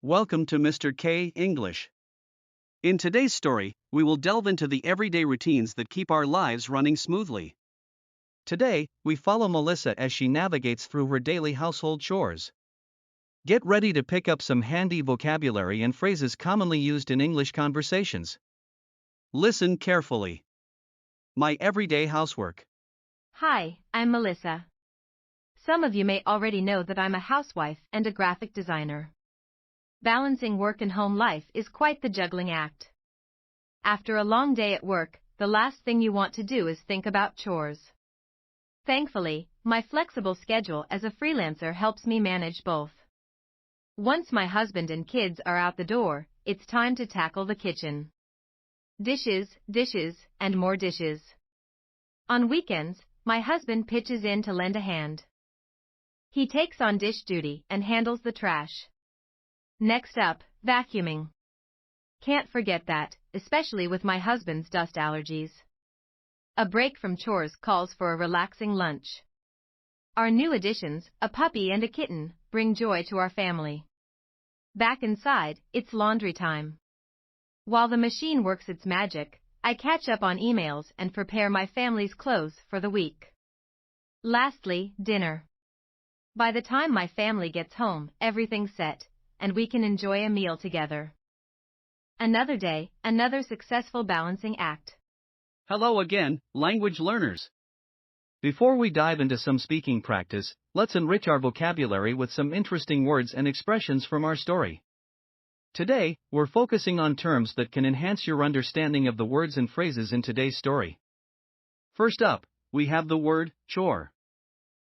Welcome to Mr. K English. In today's story, we will delve into the everyday routines that keep our lives running smoothly. Today, we follow Melissa as she navigates through her daily household chores. Get ready to pick up some handy vocabulary and phrases commonly used in English conversations. Listen carefully. My Everyday Housework. Hi, I'm Melissa. Some of you may already know that I'm a housewife and a graphic designer. Balancing work and home life is quite the juggling act. After a long day at work, the last thing you want to do is think about chores. Thankfully, my flexible schedule as a freelancer helps me manage both. Once my husband and kids are out the door, it's time to tackle the kitchen. Dishes, dishes, and more dishes. On weekends, my husband pitches in to lend a hand. He takes on dish duty and handles the trash. Next up, vacuuming. Can't forget that, especially with my husband's dust allergies. A break from chores calls for a relaxing lunch. Our new additions, a puppy and a kitten, bring joy to our family. Back inside, it's laundry time. While the machine works its magic, I catch up on emails and prepare my family's clothes for the week. Lastly, dinner. By the time my family gets home, everything's set, and we can enjoy a meal together. Another day, another successful balancing act. Hello again, language learners. Before we dive into some speaking practice, let's enrich our vocabulary with some interesting words and expressions from our story. Today, we're focusing on terms that can enhance your understanding of the words and phrases in today's story. First up, we have the word chore.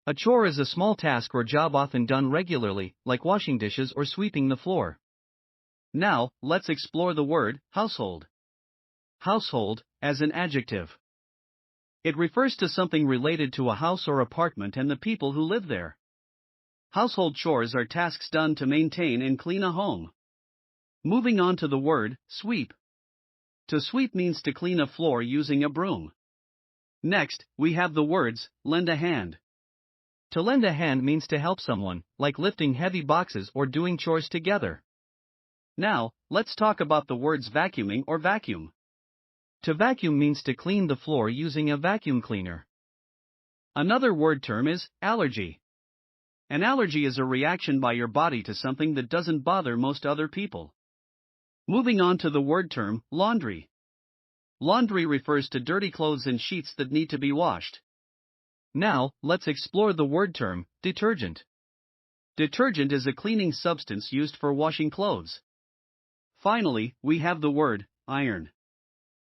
A chore is a small task or job often done regularly, like washing dishes or sweeping the floor. Now, let's explore the word household. Household, as an adjective. It refers to something related to a house or apartment and the people who live there. Household chores are tasks done to maintain and clean a home. Moving on to the word sweep. To sweep means to clean a floor using a broom. Next, we have the words lend a hand. To lend a hand means to help someone, like lifting heavy boxes or doing chores together. Now, let's talk about the words vacuuming or vacuum. To vacuum means to clean the floor using a vacuum cleaner. Another word term is allergy. An allergy is a reaction by your body to something that doesn't bother most other people. Moving on to the word term laundry. Laundry refers to dirty clothes and sheets that need to be washed. Now, let's explore the word term detergent. Detergent is a cleaning substance used for washing clothes. Finally, we have the word iron.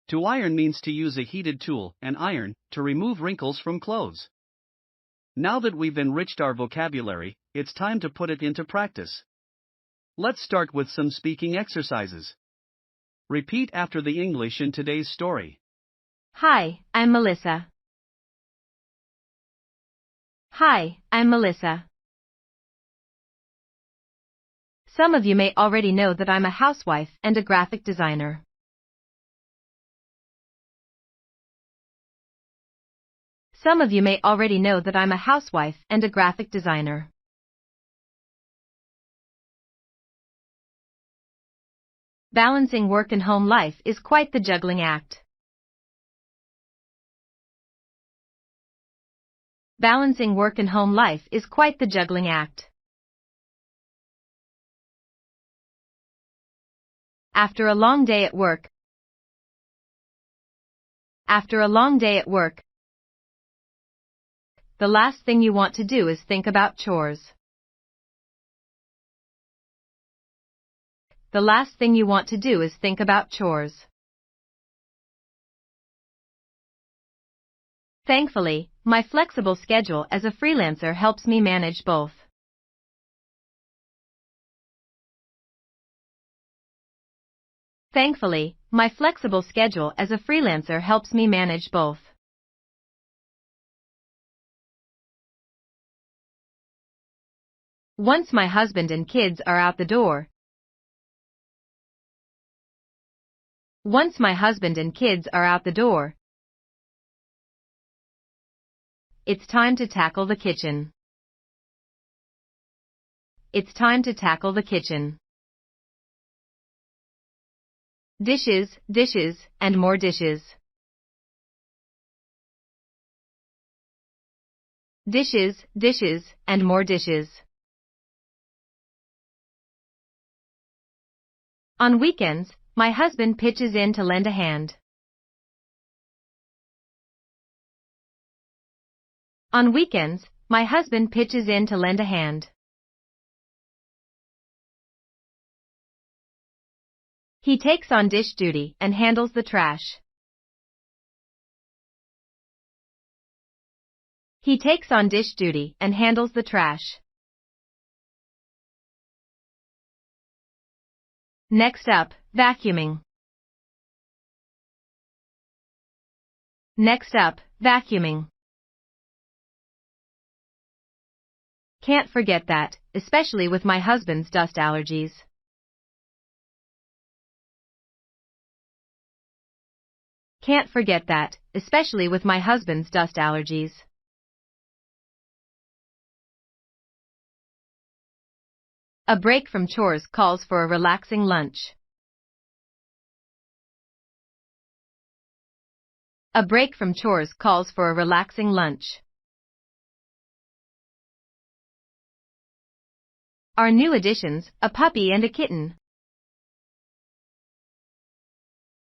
To iron means to use a heated tool, an iron, to remove wrinkles from clothes. Now that we've enriched our vocabulary, it's time to put it into practice. Let's start with some speaking exercises. Repeat after the English in today's story. Hi, I'm Melissa. Hi, I'm Melissa. Some of you may already know that I'm a housewife and a graphic designer. Some of you may already know that I'm a housewife and a graphic designer. Balancing work and home life is quite the juggling act. Balancing work and home life is quite the juggling act. After a long day at work. After a long day at work, the last thing you want to do is think about chores. The last thing you want to do is think about chores. Thankfully, my flexible schedule as a freelancer helps me manage both. Thankfully, my flexible schedule as a freelancer helps me manage both. Once my husband and kids are out the door. Once my husband and kids are out the door, it's time to tackle the kitchen. It's time to tackle the kitchen. dishes, dishes, and more dishes. Dishes, dishes, and more dishes. On weekends, my husband pitches in to lend a hand. On weekends, my husband pitches in to lend a hand. He takes on dish duty and handles the trash. He takes on dish duty and handles the trash. Next up, vacuuming. Next up, vacuuming. Can't forget that, especially with my husband's dust allergies. Can't forget that, especially with my husband's dust allergies. A break from chores calls for a relaxing lunch. A break from chores calls for a relaxing lunch. Our new additions, a puppy and a kitten.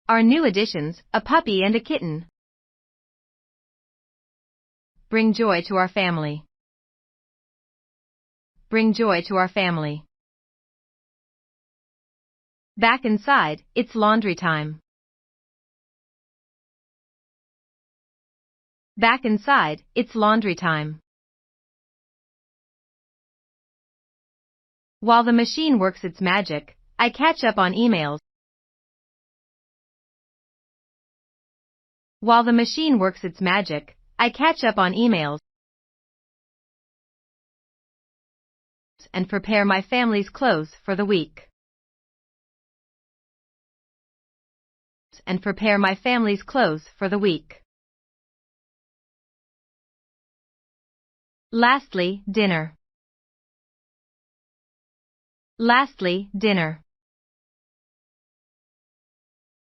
Our new additions, a puppy and a kitten, bring joy to our family. Bring joy to our family. Back inside, it's laundry time. Back inside, it's laundry time. While the machine works its magic, I catch up on emails. While the machine works its magic, I catch up on emails and prepare my family's clothes for the week. And prepare my family's clothes for the week. Lastly, dinner. Lastly, dinner.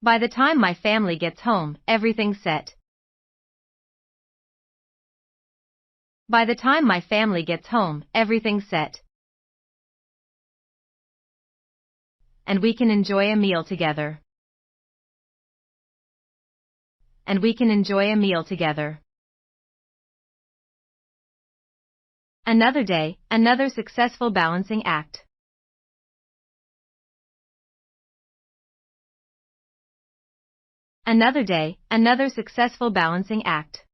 By the time my family gets home, everything's set. By the time my family gets home, everything's set. And we can enjoy a meal together. And we can enjoy a meal together. Another day, another successful balancing act. Another day, another successful balancing act.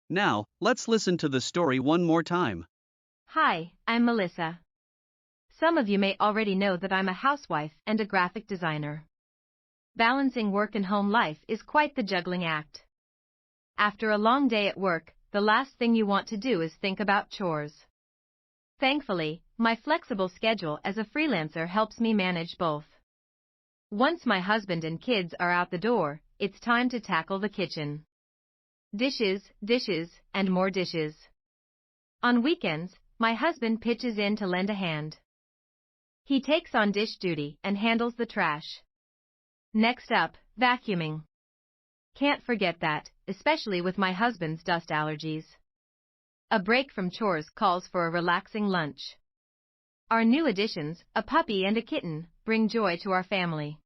Now, let's listen to the story one more time. Hi, I'm Melissa. Some of you may already know that I'm a housewife and a graphic designer. Balancing work and home life is quite the juggling act. After a long day at work, the last thing you want to do is think about chores. Thankfully, my flexible schedule as a freelancer helps me manage both. Once my husband and kids are out the door, it's time to tackle the kitchen. Dishes, dishes, and more dishes. On weekends, my husband pitches in to lend a hand. He takes on dish duty and handles the trash. Next up, vacuuming. Can't forget that, especially with my husband's dust allergies. A break from chores calls for a relaxing lunch. Our new additions, a puppy and a kitten, bring joy to our family.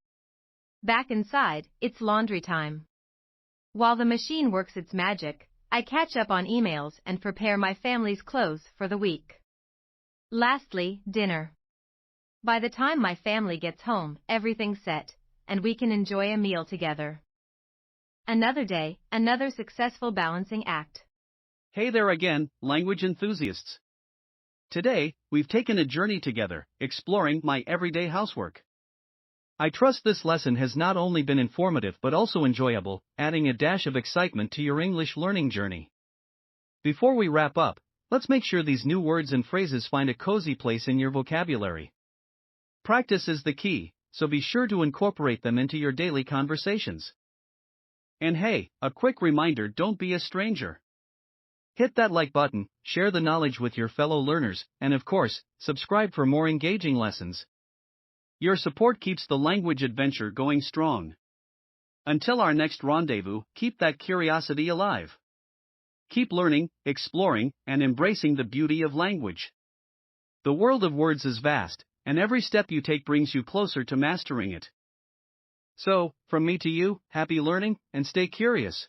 Back inside, it's laundry time. While the machine works its magic, I catch up on emails and prepare my family's clothes for the week. Lastly, dinner. By the time my family gets home, everything's set, and we can enjoy a meal together. Another day, another successful balancing act. Hey there again, language enthusiasts. Today, we've taken a journey together, exploring my everyday housework. I trust this lesson has not only been informative but also enjoyable, adding a dash of excitement to your English learning journey. Before we wrap up, let's make sure these new words and phrases find a cozy place in your vocabulary. Practice is the key, so be sure to incorporate them into your daily conversations. And hey, a quick reminder: don't be a stranger. Hit that like button, share the knowledge with your fellow learners, and of course, subscribe for more engaging lessons. Your support keeps the language adventure going strong. Until our next rendezvous, keep that curiosity alive. Keep learning, exploring, and embracing the beauty of language. The world of words is vast, and every step you take brings you closer to mastering it. So, from me to you, happy learning, and stay curious.